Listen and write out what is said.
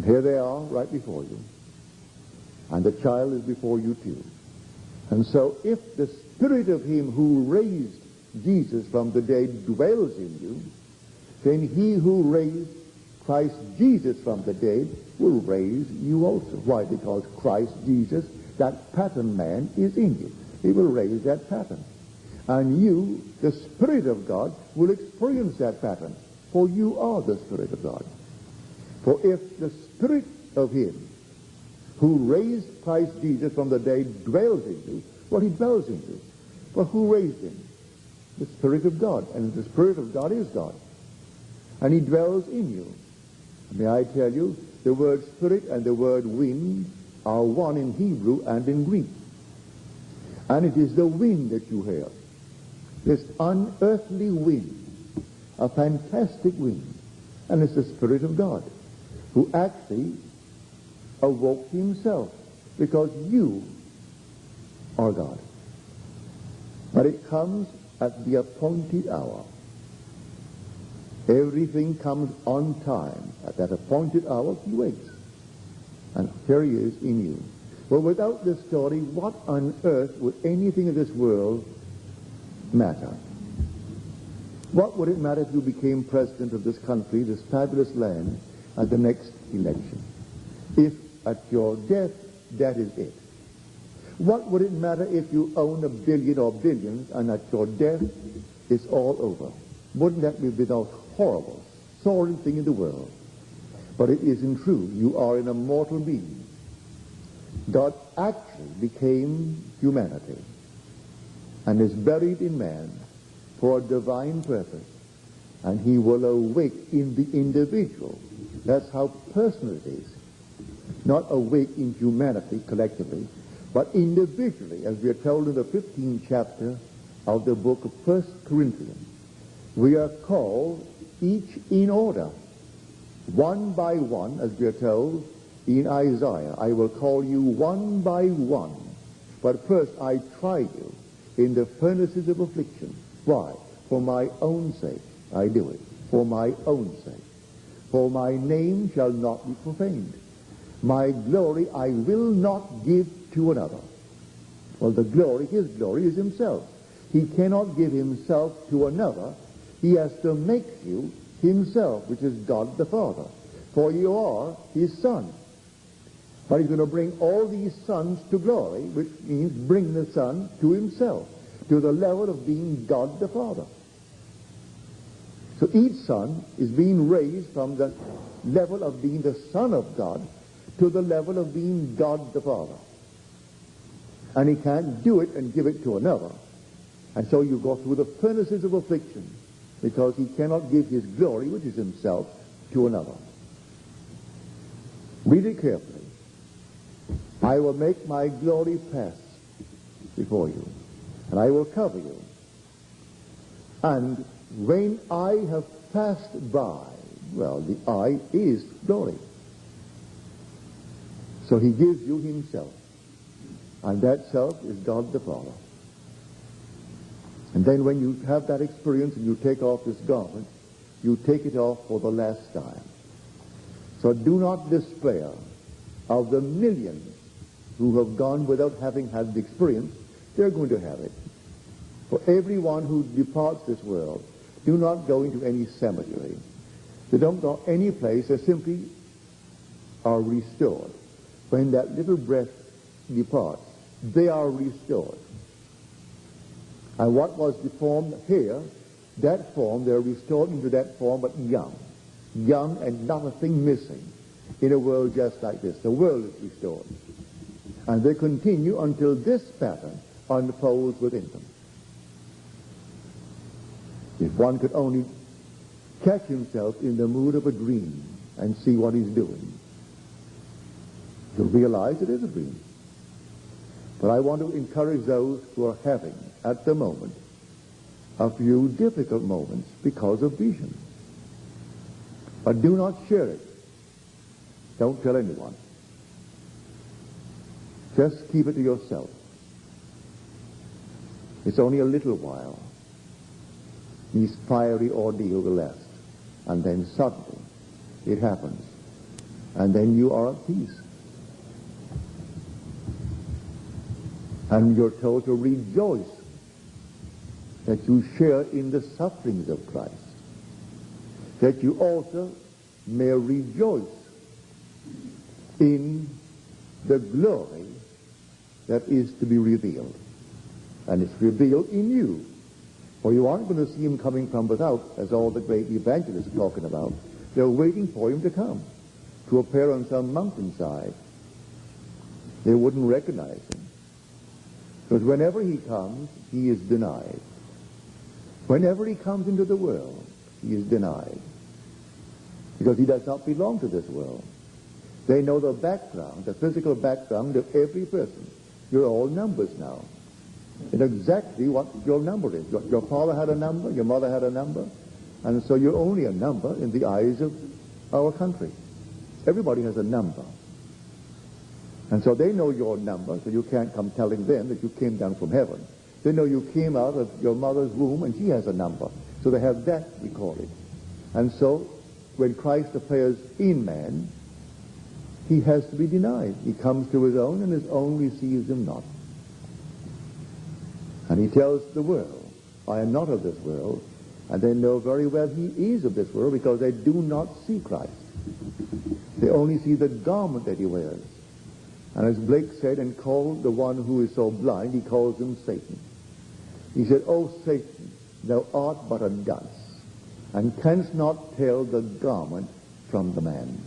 And here they are right before you. And the child is before you too. And so if the Spirit of him who raised Jesus from the dead dwells in you, then he who raised Christ Jesus from the dead will raise you also. Why? Because Christ Jesus, that pattern man, is in you. He will raise that pattern. And you, the Spirit of God, will experience that pattern. For you are the Spirit of God. For if the Spirit of him who raised Christ Jesus from the dead dwells in you, well, he dwells in you. But who raised him? The Spirit of God. And the Spirit of God is God. And he dwells in you. May I tell you, the word spirit and the word wind are one in Hebrew and in Greek. And it is the wind that you hear. This unearthly wind, a fantastic wind. And it's the Spirit of God who actually awoke himself, because you are God. But it comes at the appointed hour. Everything comes on time. At that appointed hour, he waits. And here he is in you. Well, without this story, what on earth would anything in this world matter? What would it matter if you became president of this country, this fabulous land, at the next election? If at your death, that is it. What would it matter if you own $1 billion or billions, and at your death, it's all over? Wouldn't that be the most horrible, sorry thing in the world? But it isn't true. You are an immortal being. God actually became humanity and is buried in man for a divine purpose. And he will awake in the individual. That's how personal it is. Not awake in humanity collectively, but individually, as we are told in the 15th chapter of the book of 1 Corinthians. We are called each in order, one by one, as we are told in Isaiah. I will call you one by one. But first I try you in the furnaces of affliction. Why? For my own sake I do it. For my own sake. For my name shall not be profaned. My glory I will not give to another. Well, the glory, his glory, is himself. He cannot give himself to another. He has to make you himself, which is God the Father. For you are his son. But he's going to bring all these sons to glory, which means bring the Son to himself, to the level of being God the Father. So each son is being raised from the level of being the Son of God to the level of being God the Father. And he can't do it and give it to another. And so you go through the furnaces of affliction, because he cannot give his glory, which is himself, to another. Read it carefully. I will make my glory pass before you, and I will cover you. And when I have passed by, well, the I is glory. So he gives you himself, and that self is God the Father. And then when you have that experience and you take off this garment, you take it off for the last time. So do not despair of the millions who have gone without having had the experience. They're going to have it. For everyone who departs this world, do not go into any cemetery. They don't go any place. They simply are restored. When that little breath departs, they are restored. And what was deformed here, that form, they're restored into that form, but young. Young and not a thing missing in a world just like this. The world is restored. And they continue until this pattern unfolds within them. If one could only catch himself in the mood of a dream and see what he's doing, you'll realize it is a dream. But I want to encourage those who are having, at the moment, a few difficult moments because of vision. But do not share it. Don't tell anyone. Just keep it to yourself. It's only a little while. This fiery ordeal will last. And then suddenly it happens. And then you are at peace. And you're told to rejoice that you share in the sufferings of Christ, that you also may rejoice in the glory that is to be revealed. And it's revealed in you. For you aren't going to see him coming from without, as all the great evangelists are talking about. They're waiting for him to come, to appear on some mountainside. They wouldn't recognize him. Because whenever he comes, he is denied. Whenever he comes into the world, he is denied. Because he does not belong to this world. They know the background, the physical background of every person. You're all numbers now. And exactly what your number is. Your father had a number, your mother had a number, and so you're only a number in the eyes of our country. Everybody has a number. And so they know your number, so you can't come telling them that you came down from heaven. They know you came out of your mother's womb, and she has a number. So they have that recorded. And so when Christ appears in man, he has to be denied. He comes to his own, and his own receives him not. And he tells the world, I am not of this world. And they know very well he is of this world because they do not see Christ. They only see the garment that he wears. And as Blake said and called the one who is so blind, he calls him Satan. He said, O Satan, thou art but a dunce, and canst not tell the garment from the man.